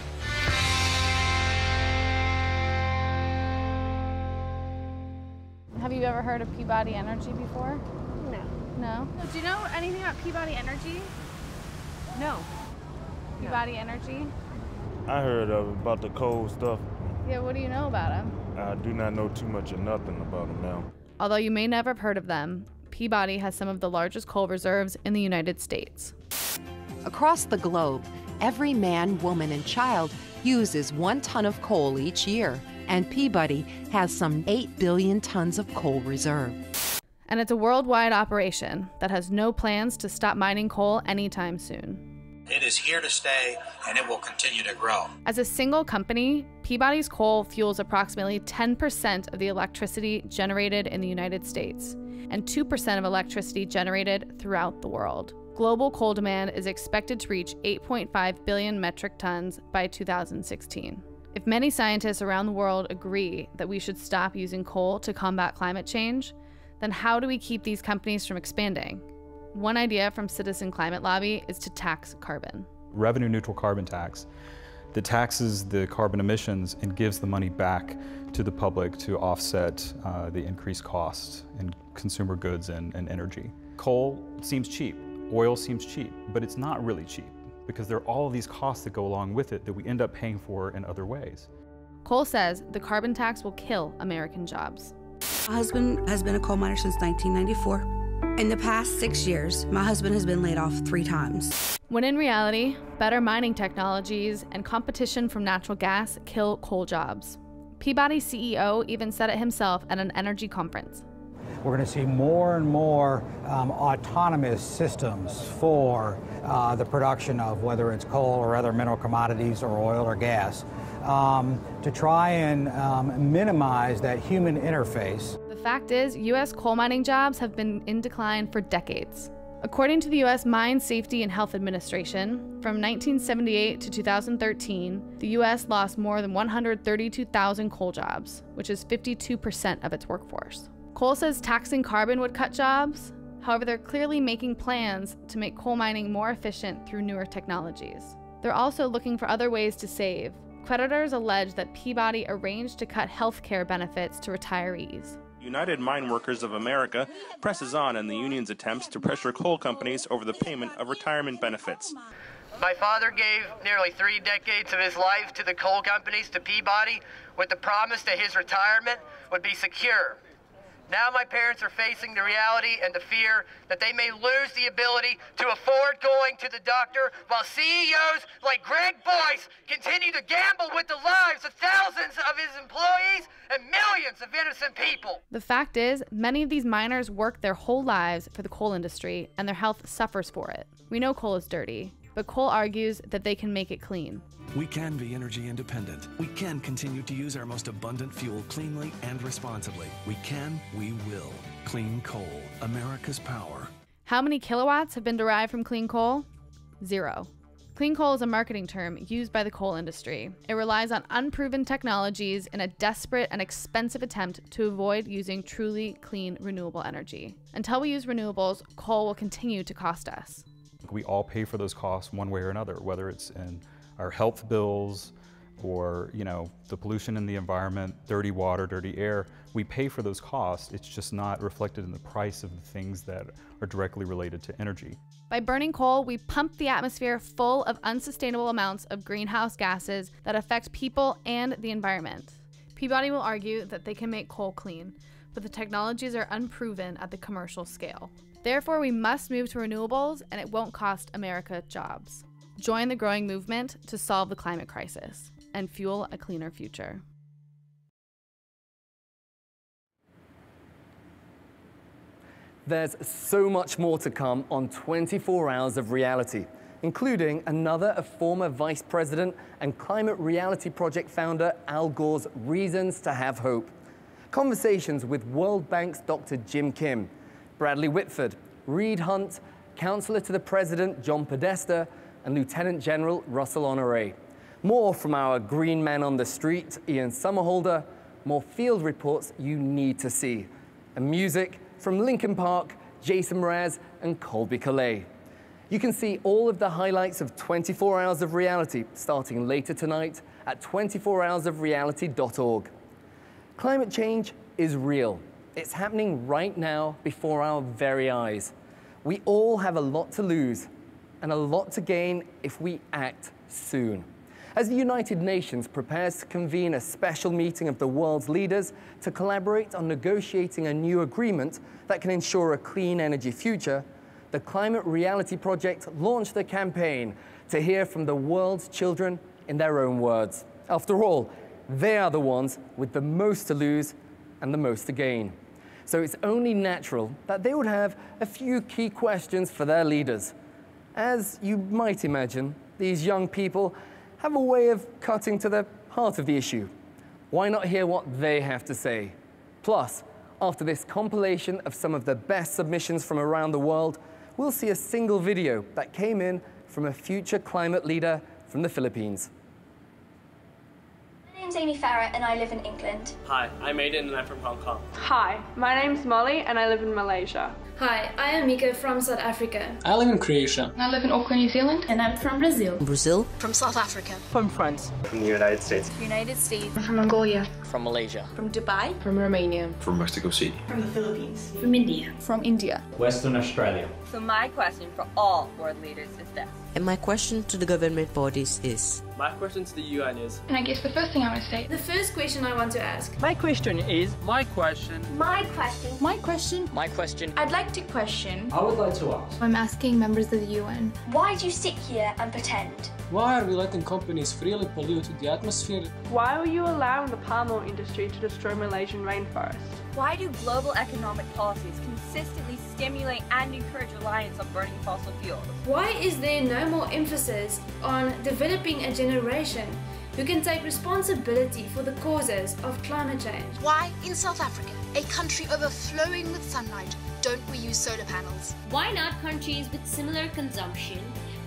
Have you ever heard of Peabody Energy before? No. No? Do you know anything about Peabody Energy? No. Peabody Energy? I heard about the coal stuff. Yeah, what do you know about them? I do not know too much or nothing about them now. Although you may never have heard of them, Peabody has some of the largest coal reserves in the United States. Across the globe, every man, woman, and child uses 1 ton of coal each year, and Peabody has some 8 billion tons of coal reserve. And it's a worldwide operation that has no plans to stop mining coal anytime soon. It is here to stay, and it will continue to grow. As a single company, Peabody's coal fuels approximately 10% of the electricity generated in the United States and 2% of electricity generated throughout the world. Global coal demand is expected to reach 8.5 billion metric tons by 2016. If many scientists around the world agree that we should stop using coal to combat climate change, then how do we keep these companies from expanding? One idea from Citizen Climate Lobby is to tax carbon. Revenue neutral carbon tax that taxes the carbon emissions and gives the money back to the public to offset the increased costs in consumer goods and energy. Coal seems cheap, oil seems cheap, but it's not really cheap because there are all of these costs that go along with it that we end up paying for in other ways. Coal says the carbon tax will kill American jobs. My husband has been a coal miner since 1994. In the past 6 years, my husband has been laid off 3 times. When in reality, better mining technologies and competition from natural gas kill coal jobs. Peabody CEO even said it himself at an energy conference. We're going to see more and more autonomous systems for the production of whether it's coal or other mineral commodities or oil or gas to try and minimize that human interface. The fact is, U.S. coal mining jobs have been in decline for decades. According to the U.S. Mine Safety and Health Administration, from 1978 to 2013, the U.S. lost more than 132,000 coal jobs, which is 52% of its workforce. Coal says taxing carbon would cut jobs. However, they're clearly making plans to make coal mining more efficient through newer technologies. They're also looking for other ways to save. Creditors allege that Peabody arranged to cut health care benefits to retirees. United Mine Workers of America presses on in the union's attempts to pressure coal companies over the payment of retirement benefits. My father gave nearly 3 decades of his life to the coal companies, to Peabody, with the promise that his retirement would be secure. Now my parents are facing the reality and the fear that they may lose the ability to afford going to the doctor while CEOs like Greg Boyce continue to gamble with the lives of thousands of his employees and millions of innocent people. The fact is, many of these miners work their whole lives for the coal industry and their health suffers for it. We know coal is dirty, but coal argues that they can make it clean. We can be energy independent. We can continue to use our most abundant fuel cleanly and responsibly. We can, we will. Clean coal, America's power. How many kilowatts have been derived from clean coal? 0. Clean coal is a marketing term used by the coal industry. It relies on unproven technologies in a desperate and expensive attempt to avoid using truly clean, renewable energy. Until we use renewables, coal will continue to cost us. We all pay for those costs one way or another, whether it's in our health bills or, the pollution in the environment, dirty water, dirty air. We pay for those costs. It's just not reflected in the price of the things that are directly related to energy. By burning coal, we pump the atmosphere full of unsustainable amounts of greenhouse gases that affect people and the environment. Peabody will argue that they can make coal clean, but the technologies are unproven at the commercial scale. Therefore, we must move to renewables, and it won't cost America jobs. Join the growing movement to solve the climate crisis and fuel a cleaner future. There's so much more to come on 24 Hours of Reality, including another of former Vice President and Climate Reality Project founder Al Gore's reasons to have hope. Conversations with World Bank's Dr. Jim Kim, Bradley Whitford, Reed Hundt, Counselor to the President John Podesta, and Lieutenant General Russell Honoré. More from our green man on the street, Ian Somerhalder, more field reports you need to see, and music from Linkin Park, Jason Mraz, and Colby Calais. You can see all of the highlights of 24 Hours of Reality starting later tonight at 24hoursofreality.org. Climate change is real. It's happening right now before our very eyes. We all have a lot to lose and a lot to gain if we act soon. As the United Nations prepares to convene a special meeting of the world's leaders to collaborate on negotiating a new agreement that can ensure a clean energy future, the Climate Reality Project launched a campaign to hear from the world's children in their own words. After all, they are the ones with the most to lose and the most to gain. So it's only natural that they would have a few key questions for their leaders. As you might imagine, these young people have a way of cutting to the heart of the issue. Why not hear what they have to say? Plus, after this compilation of some of the best submissions from around the world, we'll see a single video that came in from a future climate leader from the Philippines. My name's Amy Farrett and I live in England. Hi, I'm Aiden and I'm from Hong Kong. Hi, my name's Molly and I live in Malaysia. Hi, I am Mika from South Africa. I live in Croatia. I live in Auckland, New Zealand. And I'm from Brazil. Brazil. From South Africa. From France. From the United States. United States. From Mongolia. From Malaysia. From Dubai. From Romania. From Mexico City. From the Philippines. From India. From India. Western Australia. So my question for all world leaders is this. And my question to the government bodies is... My question to the UN is... And I guess the first thing I want to say... The first question I want to ask... My question is... My question... My question... My question... My question... I'd like to question... I would like to ask... I'm asking members of the UN... Why do you sit here and pretend? Why are we letting companies freely pollute the atmosphere? Why are you allowing the palm oil industry to destroy Malaysian rainforests? Why do global economic policies consistently stimulate and encourage reliance on burning fossil fuels? Why is there no more emphasis on developing a generation who can take responsibility for the causes of climate change? Why, in South Africa, a country overflowing with sunlight, don't we use solar panels? Why not countries with similar consumption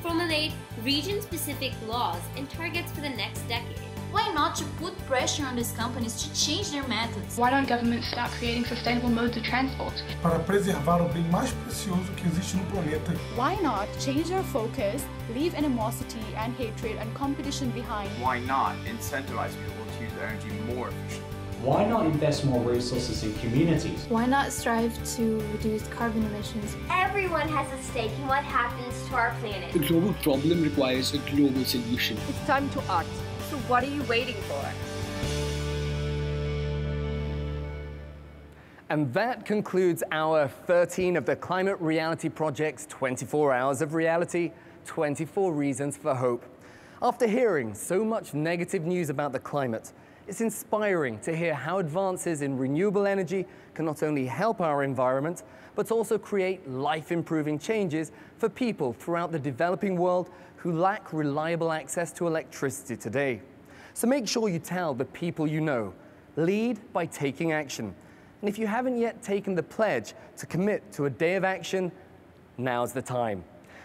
formulate region-specific laws and targets for the next decade? Why not to put pressure on these companies to change their methods? Why don't governments start creating sustainable modes of transport? Para preservar o bem mais precioso que existe no planeta. Why not change their focus, leave animosity and hatred and competition behind? Why not incentivize people to use energy more efficiently? Why not invest more resources in communities? Why not strive to reduce carbon emissions? Everyone has a stake in what happens to our planet. The global problem requires a global solution. It's time to act. So what are you waiting for? And that concludes hour 13 of the Climate Reality Project's 24 Hours of Reality, 24 Reasons for Hope. After hearing so much negative news about the climate, it's inspiring to hear how advances in renewable energy can not only help our environment, but also create life-improving changes for people throughout the developing world who lack reliable access to electricity today. So make sure you tell the people you know. Lead by taking action. And if you haven't yet taken the pledge to commit to a day of action, now's the time.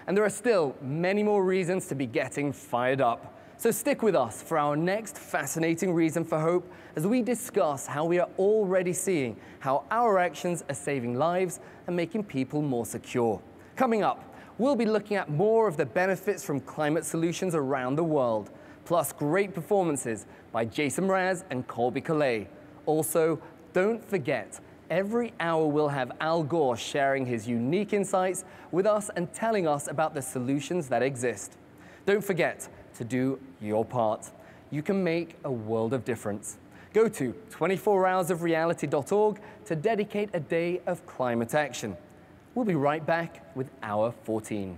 And there are still many more reasons to be getting fired up. So stick with us for our next fascinating reason for hope as we discuss how we are already seeing how our actions are saving lives and making people more secure. Coming up, we'll be looking at more of the benefits from climate solutions around the world, plus great performances by Jason Mraz and Colby Calais. Also, don't forget, every hour we'll have Al Gore sharing his unique insights with us and telling us about the solutions that exist. Don't forget to do your part. You can make a world of difference. Go to 24hoursofreality.org to dedicate a day of climate action. We'll be right back with Hour 14.